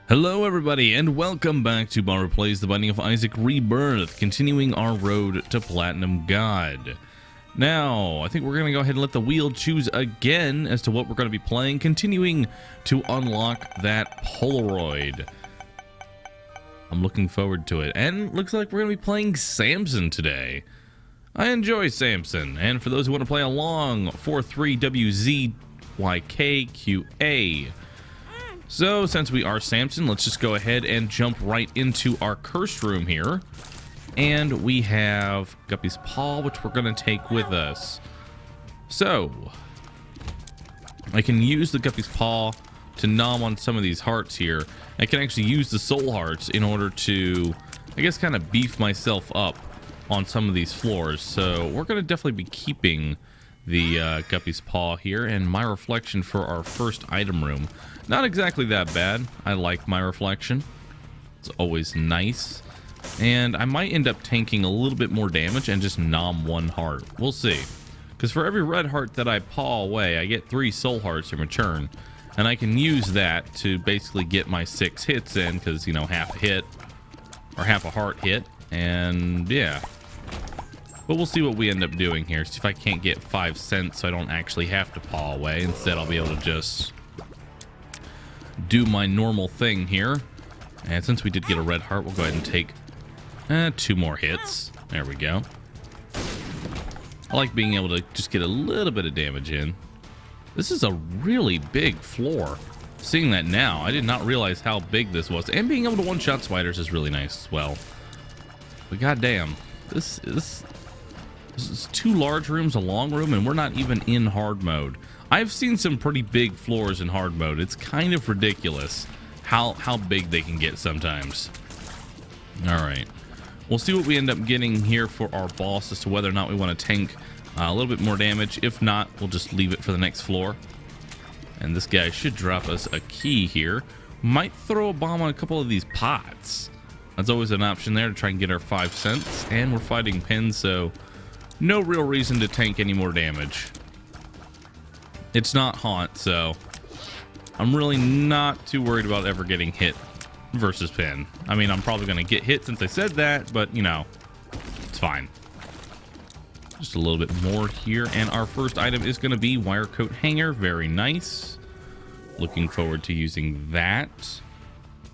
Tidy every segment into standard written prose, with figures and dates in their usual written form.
Hello everybody and welcome back to Barber Plays The Binding of Isaac Rebirth, continuing our road to Platinum God. Now, I think we're going to go ahead and let the wheel choose again as to what we're going to be playing, continuing to unlock that Polaroid. I'm looking forward to it, and looks like we're going to be playing Sampson today. I enjoy Sampson, and for those who want to play along, 43WZYKQA. So, since we are Sampson, let's just go ahead and jump right into our cursed room here. And we have Guppy's Paw, which we're going to take with us. So, I can use the Guppy's Paw to nom on some of these hearts here. I can actually use the soul hearts in order to, I guess, kind of beef myself up on some of these floors. So, we're going to definitely be keeping the Guppy's Paw here, and my reflection for our first item room. Not exactly that bad. I like my reflection. It's always nice. And I might end up tanking a little bit more damage and just nom one heart. We'll see. Because for every red heart that I paw away, I get 3 soul hearts in return. And I can use that to basically get my 6 hits in, because, you know, half a hit, or half a heart hit. And, yeah. But we'll see what we end up doing here. See if I can't get 5 cents so I don't actually have to paw away. Instead, I'll be able to just do my normal thing here. And since we did get a red heart, we'll go ahead and take 2 more hits. There we go. I like being able to just get a little bit of damage in. This is a really big floor. Seeing that now, I did not realize how big this was. And being able to one-shot spiders is really nice as well. But goddamn, this is 2 large rooms, a long room, and we're not even in hard mode. I've seen some pretty big floors in hard mode. It's kind of ridiculous how big they can get sometimes. Alright. We'll see what we end up getting here for our boss as to whether or not we want to tank a little bit more damage. If not, we'll just leave it for the next floor. And this guy should drop us a key here. Might throw a bomb on a couple of these pots. That's always an option there to try and get our 5 cents. And we're fighting pins, so no real reason to tank any more damage. It's not Haunt, so I'm really not too worried about ever getting hit versus pin. I mean, I'm probably going to get hit since I said that, but, you know, it's fine. Just a little bit more here, and our first item is going to be wire coat hanger. Very nice. Looking forward to using that.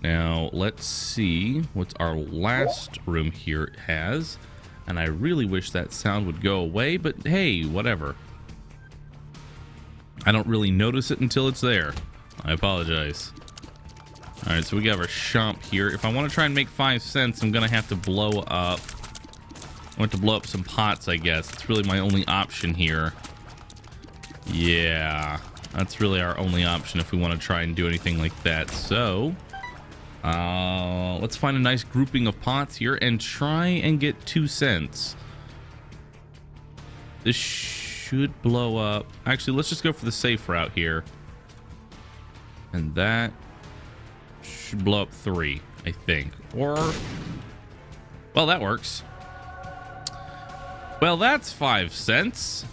Now, let's see what our last room here has. And I really wish that sound would go away, but hey, whatever. I don't really notice it until it's there. I apologize. Alright, so we got our shop here. If I want to try and make 5 cents, I'm going to have to blow up. I want to blow up some pots, I guess. It's really my only option here. Yeah, that's really our only option if we want to try and do anything like that. So, let's find a nice grouping of pots here and try and get 2 cents. This should blow up. Actually, let's just go for the safe route here. And that should blow up 3, I think. Or, well, that works. Well, that's 5 cents.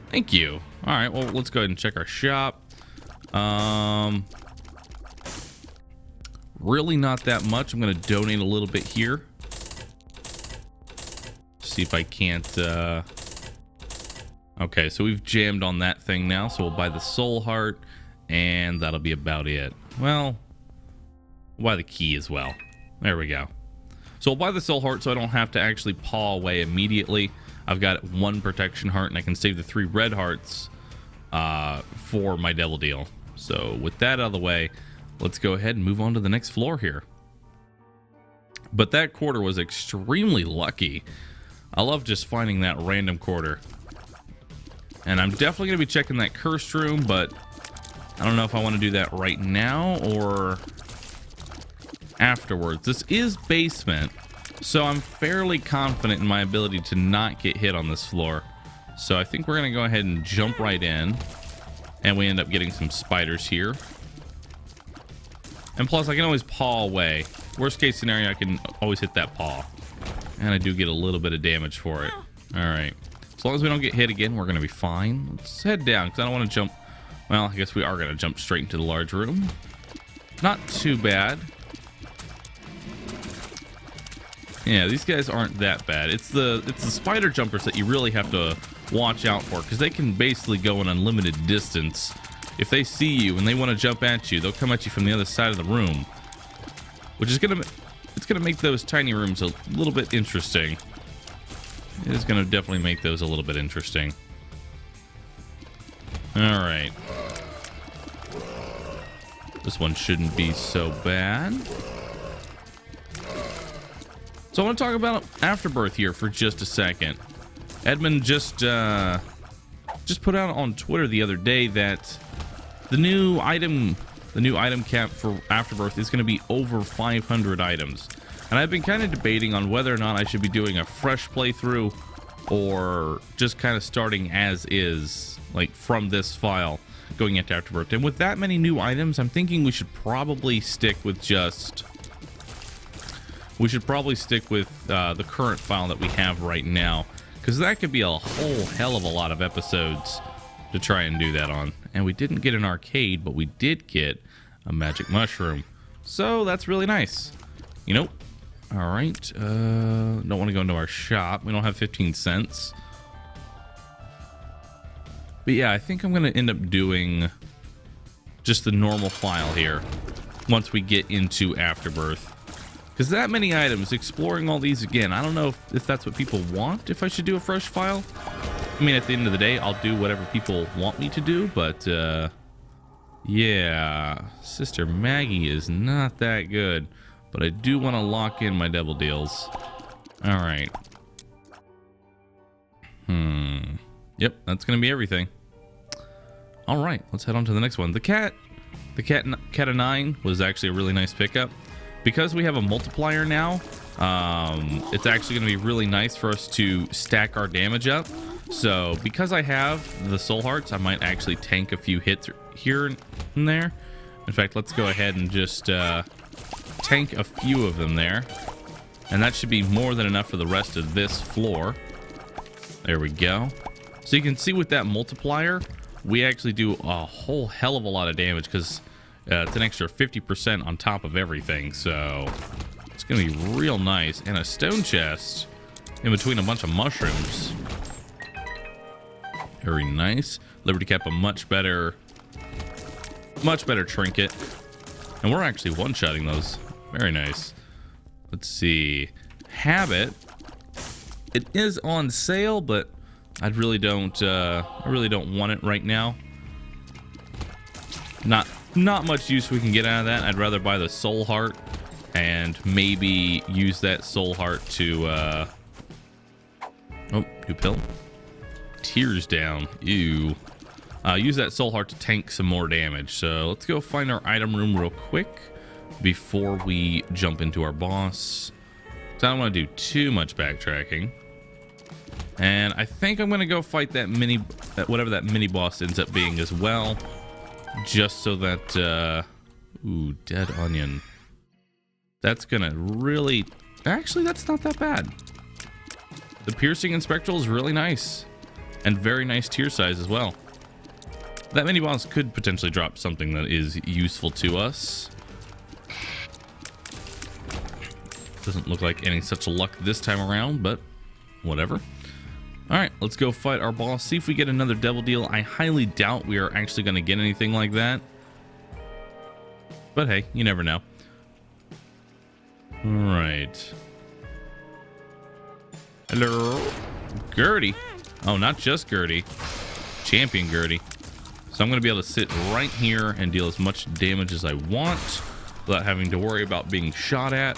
Thank you. All right, well, let's go ahead and check our shop. Really not that much. I'm going to donate a little bit here. See if I can't... Okay, so we've jammed on that thing now, so we'll buy the soul heart, and that'll be about it. Well, we'll buy the key as well. There we go. So we'll buy the soul heart so I don't have to actually paw away immediately. I've got 1 protection heart, and I can save the 3 red hearts for my devil deal. So with that out of the way, let's go ahead and move on to the next floor here. But that quarter was extremely lucky. I love just finding that random quarter. And I'm definitely going to be checking that cursed room, but I don't know if I want to do that right now or afterwards. This is basement, so I'm fairly confident in my ability to not get hit on this floor. So I think we're going to go ahead and jump right in. And we end up getting some spiders here. And plus, I can always paw away. Worst case scenario, I can always hit that paw. And I do get a little bit of damage for it. Alright. As long as we don't get hit again, we're going to be fine. Let's head down, because I don't want to jump... Well, I guess we are going to jump straight into the large room. Not too bad. Yeah, these guys aren't that bad. It's the spider jumpers that you really have to watch out for, because they can basically go an unlimited distance. If they see you and they want to jump at you, they'll come at you from the other side of the room, which is gonna make those tiny rooms a little bit interesting. It is gonna definitely make those a little bit interesting. All right, this one shouldn't be so bad. So I want to talk about Afterbirth here for just a second. Edmund just put out on Twitter the other day that the new item cap for Afterbirth is going to be over 500 items. And I've been kind of debating on whether or not I should be doing a fresh playthrough or just kind of starting as is, like from this file, going into Afterbirth. And with that many new items, I'm thinking we should probably stick with the current file that we have right now, because that could be a whole hell of a lot of episodes to try and do that on. And we didn't get an arcade, but we did get a magic mushroom, so that's really nice. You know, all right, don't want to go into our shop. We don't have 15 cents, but yeah, I think I'm gonna end up doing just the normal file here once we get into Afterbirth. Because that many items, exploring all these again, I don't know if that's what people want, if I should do a fresh file. I mean, at the end of the day, I'll do whatever people want me to do, but, yeah, Sister Maggie is not that good, but I do want to lock in my double deals. All right. Yep, that's going to be everything. All right, let's head on to the next one. The cat of 9 was actually a really nice pickup. Because we have a multiplier now, it's actually going to be really nice for us to stack our damage up. So because I have the soul hearts, I might actually tank a few hits here and there. In fact, let's go ahead and just tank a few of them there. And that should be more than enough for the rest of this floor. There we go. So you can see with that multiplier, we actually do a whole hell of a lot of damage, because it's an extra 50% on top of everything, so it's gonna be real nice. And a stone chest in between a bunch of mushrooms. Very nice. Liberty Cap, a much better trinket. And we're actually one-shotting those. Very nice. Let's see. Habit. It is on sale, but I really don't want it right now. Not much use we can get out of that. I'd rather buy the soul heart and maybe use that soul heart to oh, new pill. Tears down. Ew. Use that soul heart to tank some more damage. So let's go find our item room real quick before we jump into our boss. So I don't want to do too much backtracking. And I think I'm gonna go fight that whatever that mini boss ends up being as well. Just so that, ooh, dead onion. That's gonna really, actually, that's not that bad. The piercing and spectral is really nice, and very nice tier size as well. That mini boss could potentially drop something that is useful to us. Doesn't look like any such luck this time around, but whatever. All right, let's go fight our boss. See if we get another devil deal. I highly doubt we are actually going to get anything like that. But hey, you never know. All right. Hello, Gertie. Oh, not just Gertie. Champion Gertie. So I'm going to be able to sit right here and deal as much damage as I want without having to worry about being shot at.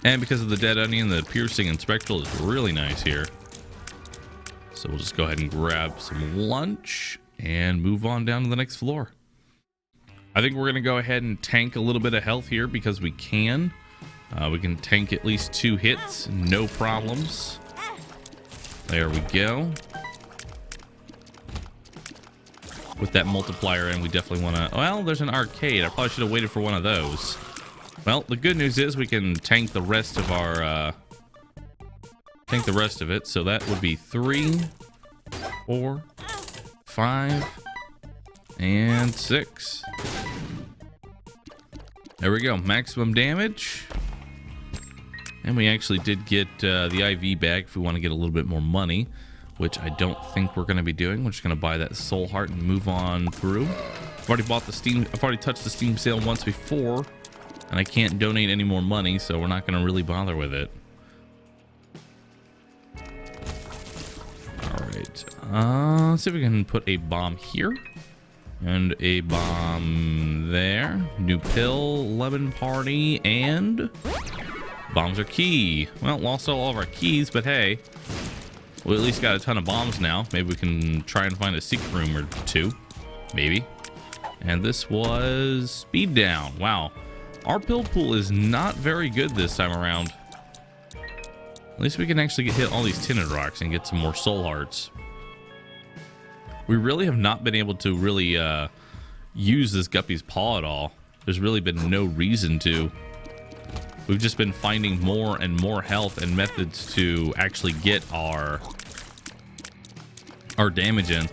And because of the dead onion, the piercing and spectral is really nice here. So we'll just go ahead and grab some lunch and move on down to the next floor. I think we're going to go ahead and tank a little bit of health here because we can. We can tank at least 2 hits, no problems. There we go. With that multiplier in, we definitely want to... Well, there's an arcade. I probably should have waited for one of those. Well, the good news is we can tank the rest of our... tank the rest of it. So that would be 3, 4, 5, and 6. There we go. Maximum damage. And we actually did get the IV bag if we want to get a little bit more money, which I don't think we're going to be doing. We're just going to buy that soul heart and move on through. I've already bought the Steam. I've already touched the Steam sale once before, and I can't donate any more money, so we're not going to really bother with it. All right. Let's see if we can put a bomb here and a bomb there. New pill, lemon party, and bombs are key. Well, lost all of our keys, but hey, we at least got a ton of bombs now. Maybe we can try and find a secret room or two, maybe. And this was speed down. Wow, our pill pool is not very good this time around. At least we can actually hit all these tinted rocks and get some more soul hearts. We really have not been able to really use this Guppy's Paw at all. There's really been no reason to. We've just been finding more and more health and methods to actually get our damage in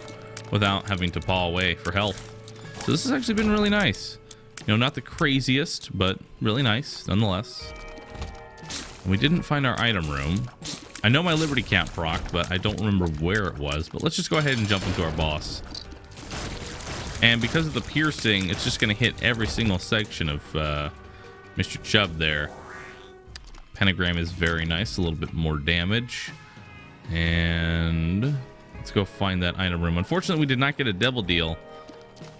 without having to paw away for health. So this has actually been really nice. You know, not the craziest, but really nice nonetheless. And we didn't find our item room. I know my Liberty Cap proc, but I don't remember where it was. But let's just go ahead and jump into our boss. And because of the piercing, it's just going to hit every single section of Mr. Chubb there. Pentagram is very nice, a little bit more damage. And let's go find that item room. Unfortunately, we did not get a double deal,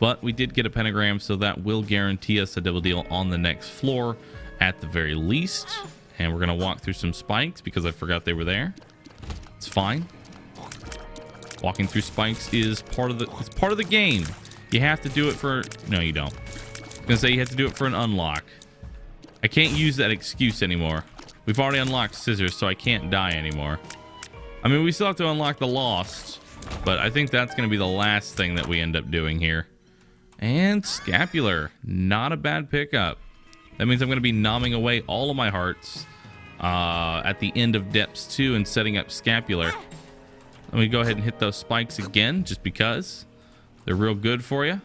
but we did get a pentagram, so that will guarantee us a double deal on the next floor at the very least. And we're going to walk through some spikes because I forgot they were there. It's fine. Walking through spikes is part of the game. You have to do it for... No, you don't. I was going to say you have to do it for an unlock. I can't use that excuse anymore. We've already unlocked scissors, so I can't die anymore. I mean, we still have to unlock the Lost, but I think that's going to be the last thing that we end up doing here. And scapular. Not a bad pickup. That means I'm going to be nomming away all of my hearts at the end of Depths 2 and setting up scapular. Let me go ahead and hit those spikes again, just because. They're real good for you.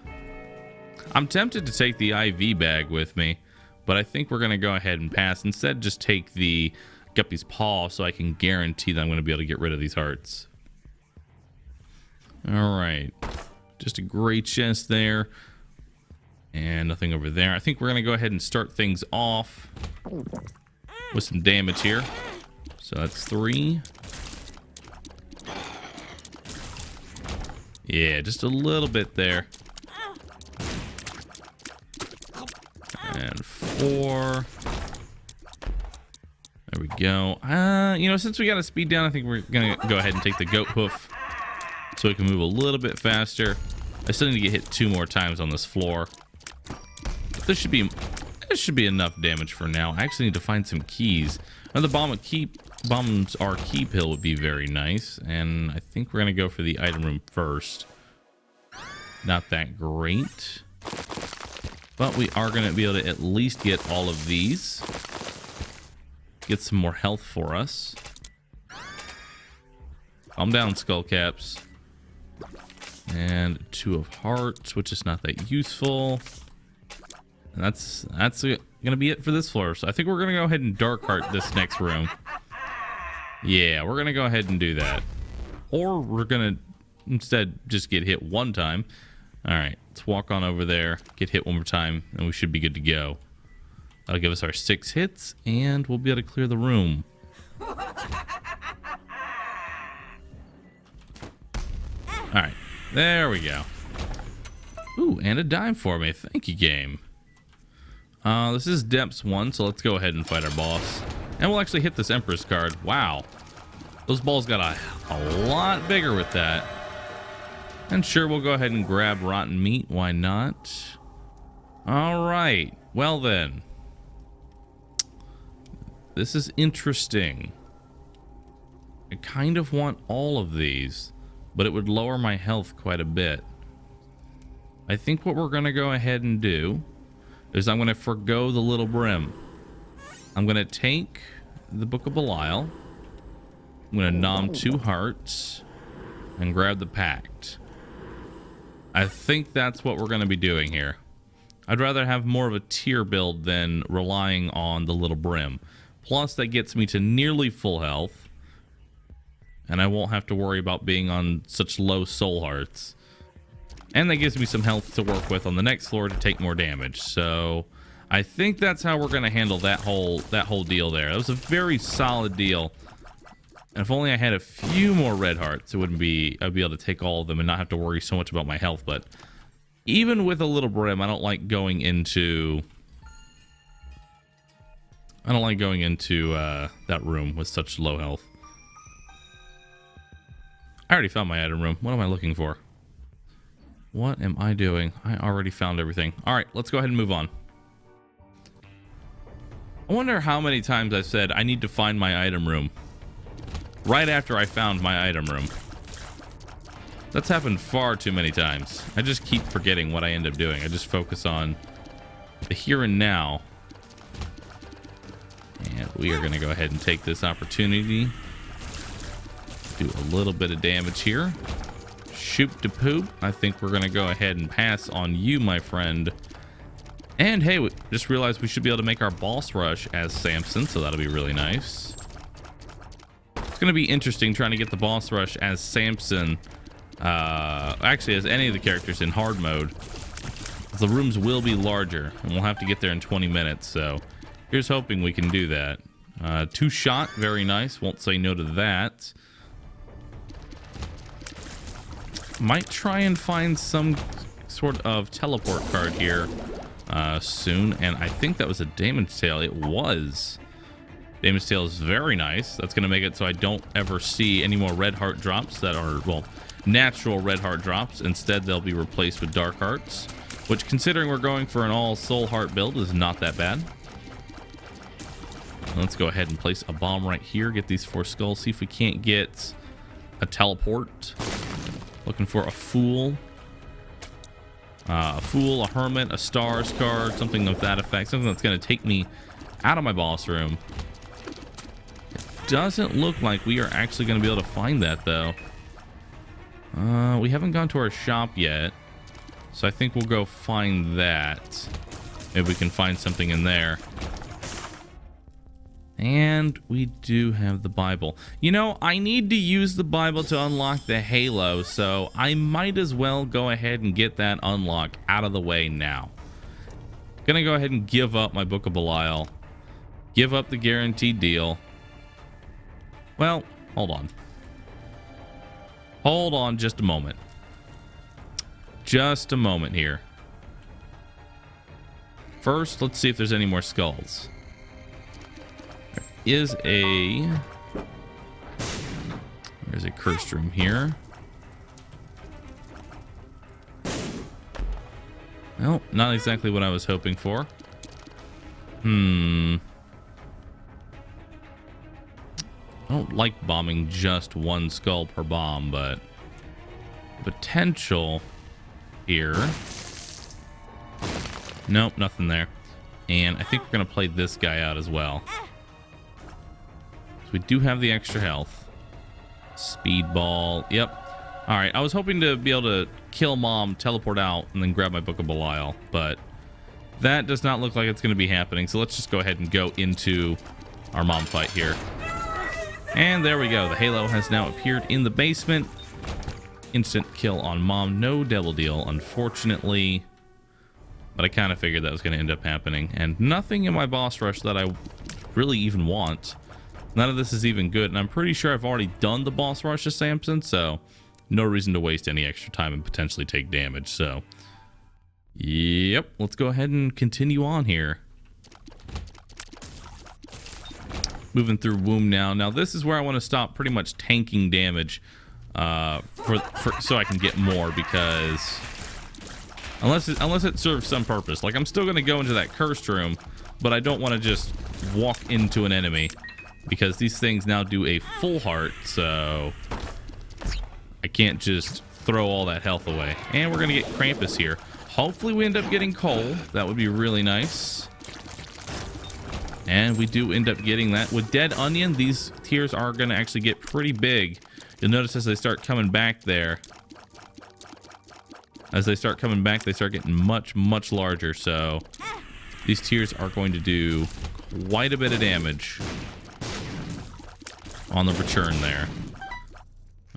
I'm tempted to take the IV bag with me, but I think we're going to go ahead and pass. Instead, just take the Guppy's Paw so I can guarantee that I'm going to be able to get rid of these hearts. All right. Just a great chest there. And nothing over there. I think we're going to go ahead and start things off with some damage here. So that's 3. Yeah, just a little bit there. And 4. There we go. You know, since we got a speed down, I think we're going to go ahead and take the goat hoof so we can move a little bit faster. I still need to get hit 2 more times on this floor. This should be enough damage for now. I actually need to find some keys. Another bombs are key pill would be very nice, and I think we're gonna go for the item room first. Not that great, but we are gonna be able to at least get all of these. Get some more health for us. Calm down, skull caps. And 2 of hearts, which is not that useful. And that's gonna be it for this floor. So I think we're gonna go ahead and dark heart this next room. Yeah, we're gonna go ahead and do that. Or we're gonna instead just get hit 1 time. All right, let's walk on over there, get hit 1 more time, and we should be good to go. That'll give us our 6 hits, and we'll be able to clear the room. All right, there we go. Ooh, and a dime for me. Thank you, game. This is Depths 1, so let's go ahead and fight our boss. And we'll actually hit this Empress card. Wow. Those balls got a lot bigger with that. And sure, we'll go ahead and grab rotten meat. Why not? All right. Well then. This is interesting. I kind of want all of these, but it would lower my health quite a bit. I think what we're going to go ahead and do is I'm going to forgo the little brim. I'm going to take the Book of Belial. I'm going to nom 2 hearts and grab the pact. I think that's what we're going to be doing here. I'd rather have more of a tier build than relying on the little brim. Plus, that gets me to nearly full health. And I won't have to worry about being on such low soul hearts. And that gives me some health to work with on the next floor to take more damage. So I think that's how we're going to handle that whole deal there. That was a very solid deal. And if only I had a few more red hearts, I'd be able to take all of them and not have to worry so much about my health. But even with a little brim, I don't like going into that room with such low health. I already found my item room. What am I looking for? What am I doing? I already found everything. All right, let's go ahead and move on. I wonder how many times I've said I need to find my item room right after I found my item room. That's happened far too many times. I just keep forgetting what I end up doing. I just focus on the here and now. And we are going to go ahead and take this opportunity. Do a little bit of damage here. Shoop de poop. I think we're going to go ahead and pass on you, my friend. And hey, we just realized we should be able to make our boss rush as Sampson, so that'll be really nice. It's going to be interesting trying to get the boss rush as Sampson. Actually, as any of the characters in hard mode. The rooms will be larger, and we'll have to get there in 20 minutes, so here's hoping we can do that. 2-shot, very nice. Won't say no to that. Might try and find some sort of teleport card here soon, and I think that was a Damon's Tail. It was. Damon's Tail is very nice. That's going to make it so I don't ever see any more red heart drops that are, well, natural red heart drops. Instead, they'll be replaced with dark hearts, which, considering we're going for an all soul heart build, is not that bad. Let's go ahead and place a bomb right here. Get these 4 skulls. See if we can't get a teleport. Looking for a fool. A fool, a hermit, a stars card, something of that effect. Something that's going to take me out of my boss room. It doesn't look like we are actually going to be able to find that, though. We haven't gone to our shop yet. So I think we'll go find that. Maybe we can find something in there. And we do have the Bible. You know, I need to use the Bible to unlock the Halo, so I might as well go ahead and get that unlock out of the way now. Gonna go ahead and give up my Book of Belial. Give up the guaranteed deal. Well, hold on. Hold on just a moment. Just a moment here. First, let's see if there's any more skulls. There's a cursed room here. Well, not exactly what I was hoping for. I don't like bombing just 1 skull per bomb, but potential here. Nope, nothing there. And I think we're gonna play this guy out as well. We do have the extra health. Speedball. Yep. All right. I was hoping to be able to kill Mom, teleport out, and then grab my Book of Belial, but that does not look like it's going to be happening. So let's just go ahead and go into our Mom fight here. And there we go. The Halo has now appeared in the basement. Instant kill on Mom. No devil deal, unfortunately. But I kind of figured that was going to end up happening. And nothing in my boss rush that I really even want. None of this is even good, and I'm pretty sure I've already done the boss rush of Sampson, so no reason to waste any extra time and potentially take damage. So, yep, let's go ahead and continue on here. Moving through Womb now. Now, this is where I want to stop pretty much tanking damage so I can get more, because unless it serves some purpose. Like, I'm still going to go into that cursed room, but I don't want to just walk into an enemy. Because these things now do a full heart, so I can't just throw all that health away. And we're going to get Krampus here. Hopefully we end up getting coal. That would be really nice. And we do end up getting that. With Dead Onion, these tiers are going to actually get pretty big. You'll notice as they start coming back there, As they start coming back, they start getting much, much larger. So these tears are going to do quite a bit of damage on the return there.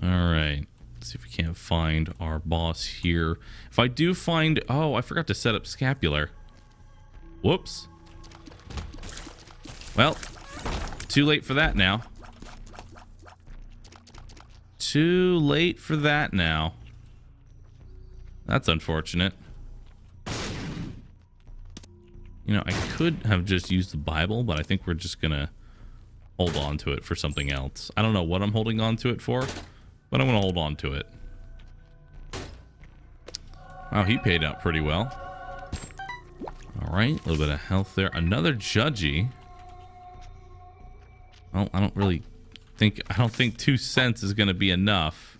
All right. Let's see if we can't find our boss here. If I do find... Oh, I forgot to set up scapular. Whoops. Well, too late for that now. Too late for that now. That's unfortunate. You know, I could have just used the Bible, but I think we're just gonna hold on to it for something else. I don't know what I'm holding on to it for, but I'm gonna hold on to it. Wow, he paid out pretty well. All right, a little bit of health there. Another judgy. Well, I don't think 2 cents is gonna be enough.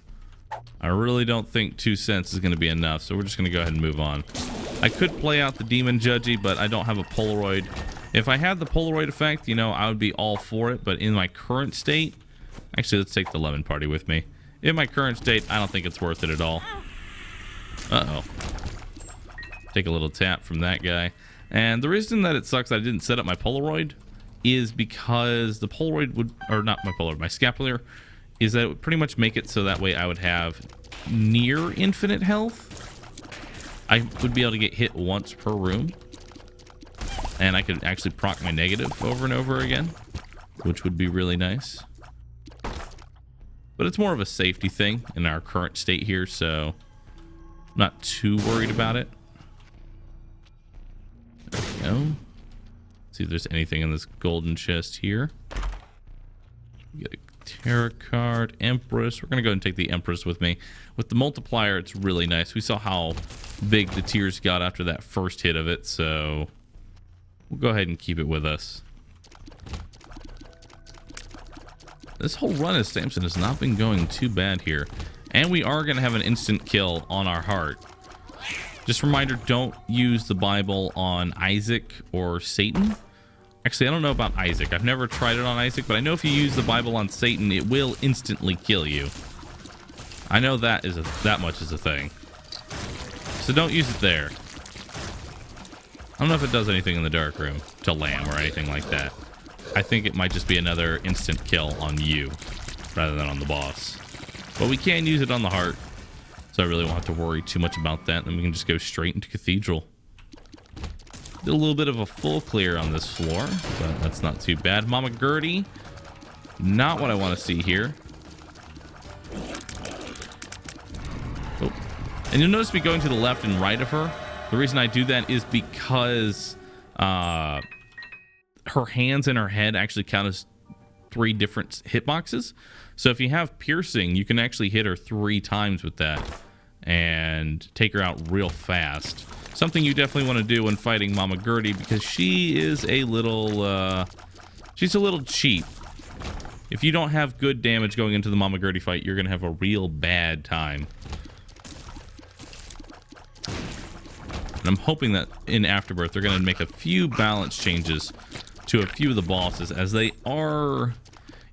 I really don't think 2 cents is gonna be enough, so we're just gonna go ahead and move on. I could play out the demon judgy, but I don't have a Polaroid. If I had the Polaroid effect, you know, I would be all for it, but in my current state, actually, let's take the lemon party with me. In my current state, I don't think it's worth it at all. Uh-oh. Take a little tap from that guy. And the reason that it sucks that I didn't set up my Polaroid is because the Polaroid would, or not my Polaroid, my scapular, is that it would pretty much make it so that way I would have near infinite health. I would be able to get hit once per room. And I could actually proc my negative over and over again, which would be really nice. But it's more of a safety thing in our current state here, so I'm not too worried about it. There we go. See if there's anything in this golden chest here. Get a tarot card, Empress. We're gonna go and take the Empress with me. With the multiplier, it's really nice. We saw how big the tears got after that first hit of it, so we'll go ahead and keep it with us. This whole run as Sampson has not been going too bad here. And we are going to have an instant kill on our heart. Just a reminder, don't use the Bible on Isaac or Satan. Actually, I don't know about Isaac. I've never tried it on Isaac, but I know if you use the Bible on Satan, it will instantly kill you. I know that much is a thing. So don't use it there. I don't know if it does anything in the dark room to Lamb or anything like that. I think it might just be another instant kill on you rather than on the boss. But we can use it on the heart, so I really won't have to worry too much about that. Then we can just go straight into Cathedral. Did a little bit of a full clear on this floor, but that's not too bad. Mama Gertie, not what I want to see here. Oh. And you'll notice me going to the left and right of her. The reason I do that is because her hands and her head actually count as 3 different hitboxes. So if you have piercing, you can actually hit her 3 times with that and take her out real fast. Something you definitely want to do when fighting Mama Gertie, because she is a little she's a little cheap. If you don't have good damage going into the Mama Gertie fight, you're gonna have a real bad time. And I'm hoping that in Afterbirth they're gonna make a few balance changes to a few of the bosses, as they are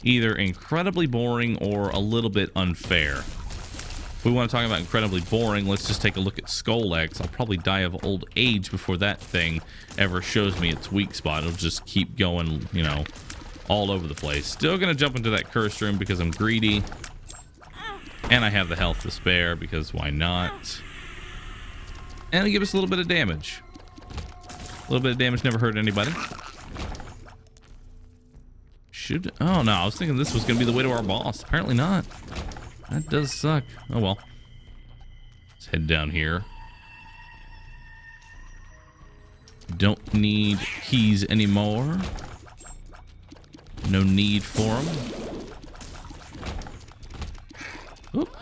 either incredibly boring or a little bit unfair. If we want to talk about incredibly boring, let's just take a look at Skull X. I'll probably die of old age before that thing ever shows me its weak spot. It'll just keep going, you know, all over the place. Still gonna jump into that cursed room because I'm greedy. And I have the health to spare because why not? And it'll give us a little bit of damage. A little bit of damage never hurt anybody. Oh no, I was thinking this was gonna be the way to our boss. Apparently not. That does suck. Oh well. Let's head down here. Don't need keys anymore. No need for them. Oop.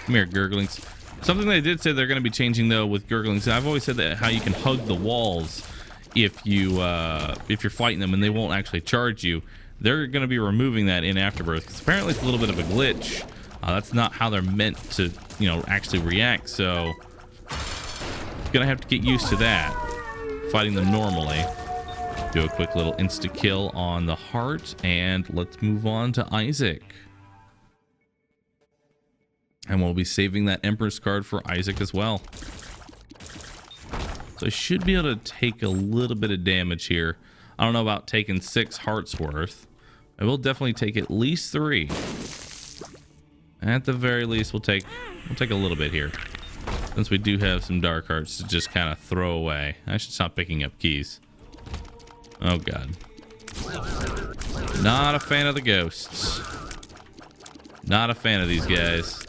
Come here, Gurglings. Something they did say they're going to be changing though with Gurglings. I've always said that how you can hug the walls if you're fighting them and they won't actually charge you. They're going to be removing that in Afterbirth, because apparently it's a little bit of a glitch. That's not how they're meant to, you know, actually react. So, gonna have to get used to that. Fighting them normally. Do a quick little insta kill on the heart, and let's move on to Isaac. And we'll be saving that Empress card for Isaac as well. So I should be able to take a little bit of damage here. I don't know about taking 6 hearts worth. I will definitely take at least 3. At the very least, we'll take a little bit here. Since we do have some dark hearts to just kind of throw away. I should stop picking up keys. Oh god. Not a fan of the ghosts. Not a fan of these guys.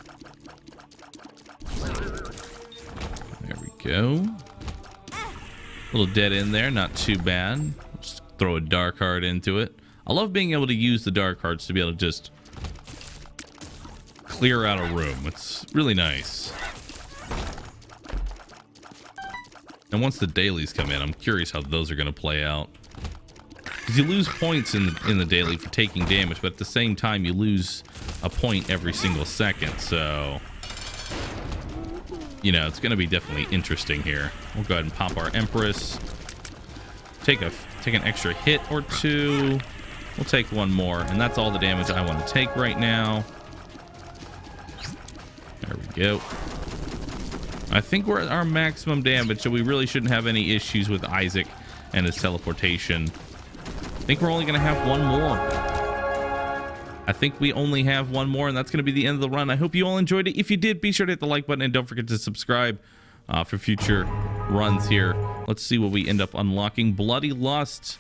There we go. A little dead in there, not too bad. Just throw a dark heart into it. I love being able to use the dark hearts to be able to just clear out a room. It's really nice. And once the dailies come in, I'm curious how those are going to play out. Because you lose points in the daily for taking damage, but at the same time you lose a point every single second, so you know, it's going to be definitely interesting here. We'll go ahead and pop our Empress. Take an extra hit or 2. We'll take 1 more, and that's all the damage I want to take right now. There we go. I think we're at our maximum damage, so we really shouldn't have any issues with Isaac and his teleportation. I think we're only going to have 1 more. I think we only have 1 more, and that's going to be the end of the run. I hope you all enjoyed it. If you did, be sure to hit the like button, and don't forget to subscribe for future runs here. Let's see what we end up unlocking. Bloody Lust.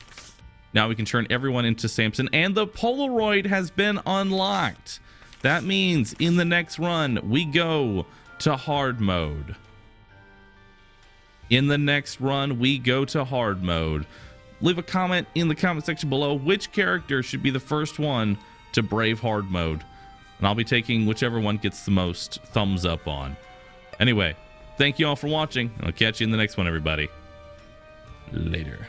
Now we can turn everyone into Sampson, and the Polaroid has been unlocked. That means in the next run, we go to hard mode. In the next run, we go to hard mode. Leave a comment in the comment section below which character should be the first one to brave hard mode. And I'll be taking whichever one gets the most thumbs up on. Anyway, thank you all for watching, and I'll catch you in the next one, everybody. Later.